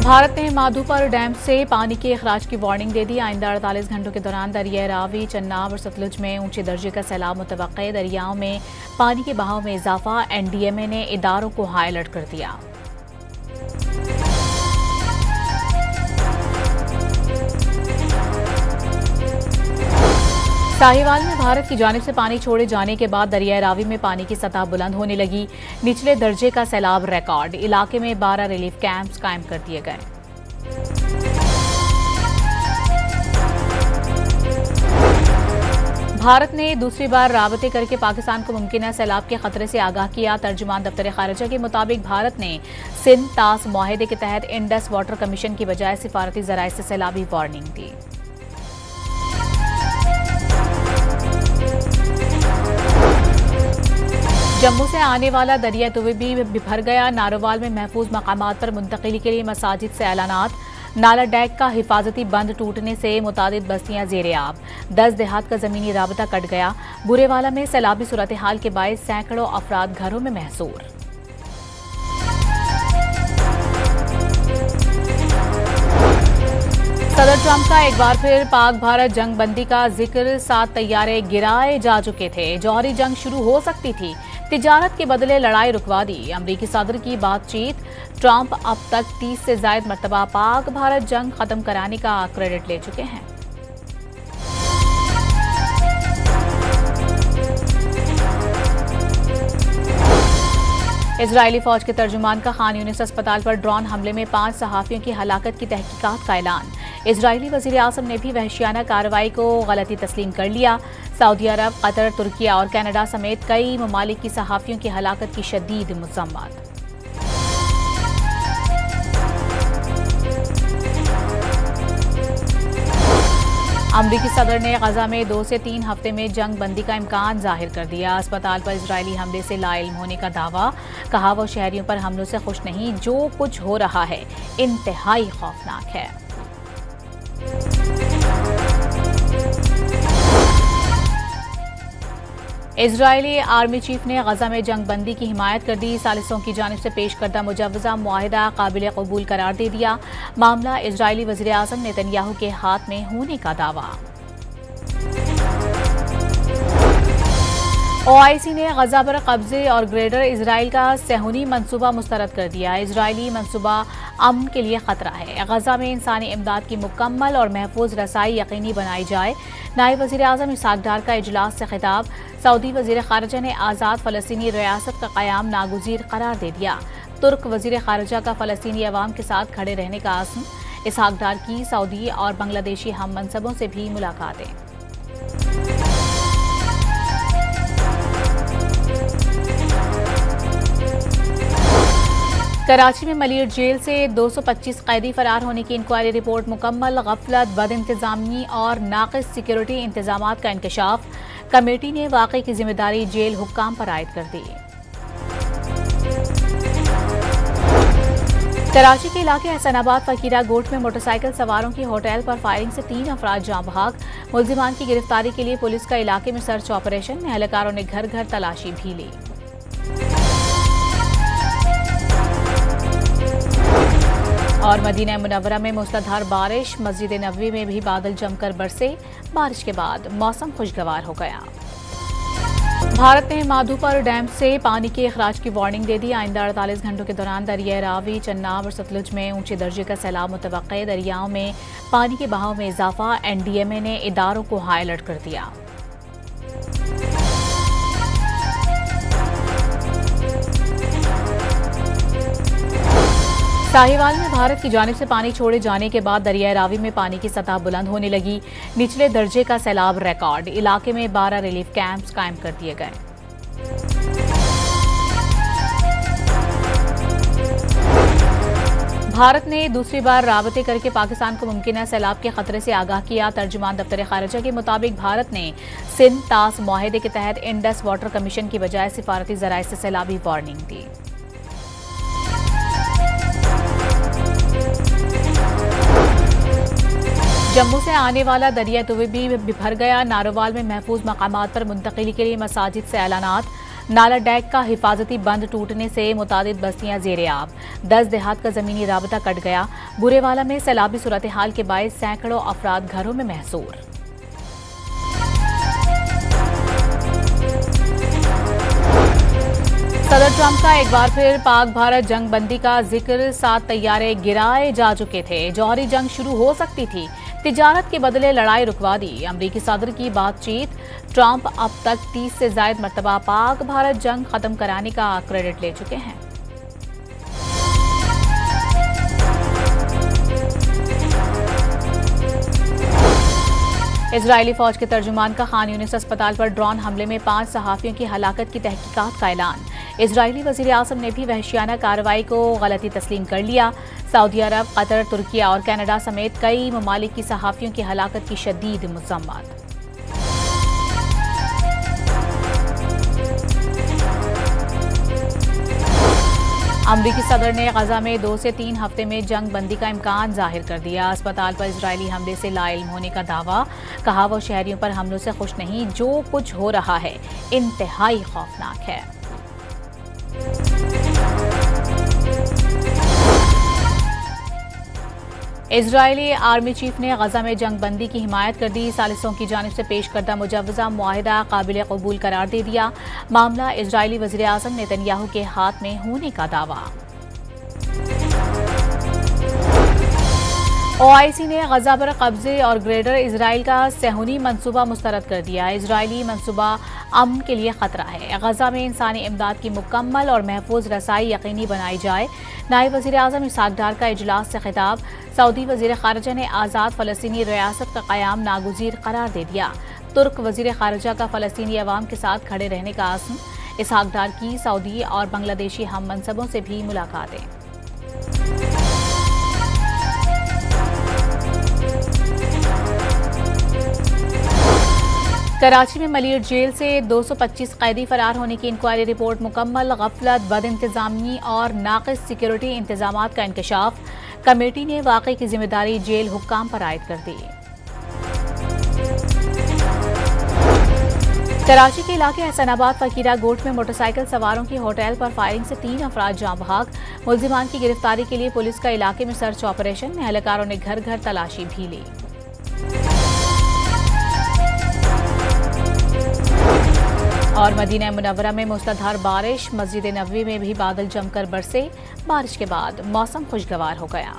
भारत ने माधोपुर डैम से पानी के अखराज की वार्निंग दे दी। आइंदा 48 घंटों के दौरान दरिया रावी, चन्नाब और सतलुज में ऊंचे दर्जे का सैलाब मुतवक्के। दरियाओं में पानी के बहाव में इजाफा। एनडीएमए ने इदारों को हाई अलर्ट कर दिया। साहिवाल में भारत की जानिब से पानी छोड़े जाने के बाद दरिया रावी में पानी की सतह बुलंद होने लगी। निचले दर्जे का सैलाब रिकॉर्ड। इलाके में 12 रिलीफ कैंप्स कायम कर दिए गए। भारत ने दूसरी बार राबते करके पाकिस्तान को मुमकिन सैलाब के खतरे से आगाह किया। तर्जुमान दफ्तर खारिजा के मुताबिक भारत ने सिंध तास मुआहदे के तहत इंडस वाटर कमीशन की बजाय सिफारती जराए से सैलाबी वार्निंग दी। जम्मू से आने वाला दरिया तुवी भी बिफर गया। नारोवाल में महफूज मकामात पर मुंतकिली के लिए मसाजिद से ऐलानात। नाला डैक का हिफाजती बंद टूटने से मुतादिद बस्तियां ज़ेर-ए-आब। 10 देहात का जमीनी राबता कट गया। बुरेवाला में सैलाबी सूरत हाल के बायस सैकड़ों अफराद घरों में महसूर। सदर ट्रंप का एक बार फिर पाक भारत जंग बंदी का जिक्र। 7 तैयारे गिराए जा चुके थे। जौहरी जंग शुरू हो सकती थी। तिजारत के बदले लड़ाई रुकवा दी। अमरीकी सदर की बातचीत। ट्रंप अब तक 30 से ज्यादा मरतबा पाक भारत जंग खत्म कराने का क्रेडिट ले चुके हैं। इजरायली फौज के तर्जुमान का खान यूनिस अस्पताल पर ड्रोन हमले में 5 सहाफियों की हलाकत की तहकीकात का ऐलान। इजरायली वजीर आज़म ने भी वहशियाना कार्रवाई को गलती तस्लीम कर लिया। सऊदी अरब, कतर, तुर्किया और कनाडा समेत कई ममालिक की सहाफियों की हलाकत की शदीद मज़म्मत। अमरीकी सदर ने गजा में 2 से 3 हफ्ते में जंग बंदी का इम्कान जाहिर कर दिया। अस्पताल पर इजरायली हमले से लाइल्म होने का दावा। कहा वो शहरियों पर हमलों से खुश नहीं। जो कुछ हो रहा है इंतहाई खौफनाक है। इजरायली आर्मी चीफ ने गजा में जंग बंदी की हिमायत कर दी। सालिसों की जानिब से पेश करदा मुजव्वजा मुआहिदा काबिल कबूल करार दे दिया। मामला इजरायली वज़ीर आज़म नेतन्याहू के हाथ में होने का दावा। ओआईसी ने गजा पर कब्जे और ग्रेटर इजराइल का सेहूनी मंसूबा मुस्तरद कर दिया। इजरायली मंसूबा अमन के लिए खतरा है। गजा में इंसानी इमदाद की मुकम्मल और महफूज रसाई यकीनी बनाई जाए। नायब वज़ीर आज़म इसहाक डार का इजलास से खिताब। सऊदी वज़ीर ख़ारिजा ने आज़ाद फ़लस्तीनी रियासत का क़याम नागुज़ीर करार दे दिया। तुर्क वज़ीर ख़ारिजा का फ़लस्तीनी अवाम के साथ खड़े रहने का आज़म। इसहाक डार की सऊदी और बांग्लादेशी हम मनसबों से भी मुलाकातें। कराची में मलिर जेल से 225 कैदी फरार होने की इंक्वायरी रिपोर्ट मुकम्मल। गफलत, बद इंतजामी और नाक़िस सिक्योरिटी इंतजामात का इंकशाफ। कमेटी ने वाक़े की जिम्मेदारी जेल हुक्काम पर आयद कर दी। कराची के इलाके हसनाबाद फकीरा गोट में मोटरसाइकिल सवारों की होटल पर फायरिंग से 3 अफराद जाँ भाग। मुल्जिमान की गिरफ्तारी के लिए पुलिस का इलाके में सर्च ऑपरेशन। एहलकारों ने घर घर तलाशी भी ली। और मदीना मुनव्वरा में मूसलाधार बारिश। मस्जिद नबवी में भी बादल जमकर बरसे। बारिश के बाद मौसम खुशगवार हो गया। भारत ने माधोपुर डैम से पानी के अखराज की वार्निंग दे दी। आइंदा 48 घंटों के दौरान दरिया रावी, चन्नाब और सतलुज में ऊंचे दर्जे का सैलाब मुतवक्के। दरियाओं में पानी के बहाव में इजाफा। एनडीएमए ने इदारों को हाई अलर्ट कर दिया। साहिवाल में भारत की जानिब से पानी छोड़े जाने के बाद दरिया रावी में पानी की सतह बुलंद होने लगी। निचले दर्जे का सैलाब रिकॉर्ड। इलाके में 12 रिलीफ कैंप्स कायम कर दिए गए। भारत ने दूसरी बार राबते करके पाकिस्तान को मुमकिन सैलाब के खतरे से आगाह किया। तर्जुमान दफ्तर खारिजा के मुताबिक भारत ने सिंध तास मुआहदे के तहत इंडस वाटर कमीशन की बजाय सिफारती जराए से सैलाबी वार्निंग दी। जम्मू से आने वाला दरिया तुवी भी बिफर गया। नारोवाल में महफूज मकामात पर मुंतकिली के लिए मसाजिद से ऐलानात। नाला डैक का हिफाजती बंद टूटने से मुतादिद बस्तियां जेरे आब। 10 देहात का जमीनी राबता कट गया। बुरेवाला में सैलाबी सूरत हाल के बायस सैकड़ों अफराद घरों में महसूर। सदर ट्रंप का एक बार फिर पाक भारत जंग बंदी का जिक्र। 7 तैयारे गिराए जा चुके थे। जौहरी जंग शुरू हो सकती थी। तिजारत के बदले लड़ाई रुकवा दी। अमरीकी सदर की बातचीत। ट्रंप अब तक 30 से ज्यादा मरतबा पाक भारत जंग खत्म कराने का क्रेडिट ले चुके हैं। इजरायली फौज के तर्जुमान का खान यूनिस अस्पताल पर ड्रोन हमले में 5 सहाफियों की हलाकत की तहकीकात का ऐलान। इजरायली वजीर आज़म ने भी वहशियाना कार्रवाई को गलती तस्लीम कर लिया। सऊदी अरब, कतर, तुर्किया और कनाडा समेत कई ममालिक की सहाफियों की हलाकत की शदीद मज़म्मत। अमरीकी सदर ने गजा में 2 से 3 हफ्ते में जंग बंदी का इम्कान जाहिर कर दिया। अस्पताल पर इजरायली हमले से लाइल्म होने का दावा। कहा वो शहरियों पर हमलों से खुश नहीं। जो कुछ हो रहा है इंतहाई खौफनाक है। इजरायली आर्मी चीफ ने गजा में जंग बंदी की हिमायत कर दी। सालिसों की जानिब से पेश करदा मुजव्वजा मुआहिदा काबिल कबूल करार दे दिया। मामला इजरायली वज़ीर आज़म नेतन्याहू के हाथ में होने का दावा। OIC ने गजा पर कब्जे और ग्रेटर इसराइल का सेहूनी मंसूबा मुस्तरद कर दिया। इजरायली मंसूबा अमन के लिए खतरा है। गजा में इंसानी इमदाद की मुकम्मल और महफूज रसाई यकीनी बनाई जाए। नायब वज़ीर आज़म इसहाक डार का इजलास से खिताब। सऊदी वज़ीर ख़ारिजा ने आज़ाद फ़लस्तीनी रियासत का क़याम नागुज़ीर करार दे दिया। तुर्क वज़ीर ख़ारिजा का फ़लस्तीनी अवाम के साथ खड़े रहने का आज़म। इसहाक डार की सऊदी और बांग्लादेशी हम मनसबों से भी मुलाकातें। कराची में मलिर जेल से 225 कैदी फरार होने की इंक्वायरी रिपोर्ट मुकम्मल। गफलत, बदइंतजामी और नाक़िस सिक्योरिटी इंतजामात का इंकशाफ। कमेटी ने वाक़े की जिम्मेदारी जेल हुक्काम पर आयद कर दी। कराची के इलाके हसनाबाद फकीरा गोट में मोटरसाइकिल सवारों की होटल पर फायरिंग से 3 अफराद जाँ बहक। मुल्जिमान की गिरफ्तारी के लिए पुलिस का इलाके में सर्च ऑपरेशन। एहलकारों ने घर घर तलाशी भी ली। और मदीना मुनव्वरा में मूसलाधार बारिश। मस्जिद नबवी में भी बादल जमकर बरसे। बारिश के बाद मौसम खुशगवार हो गया।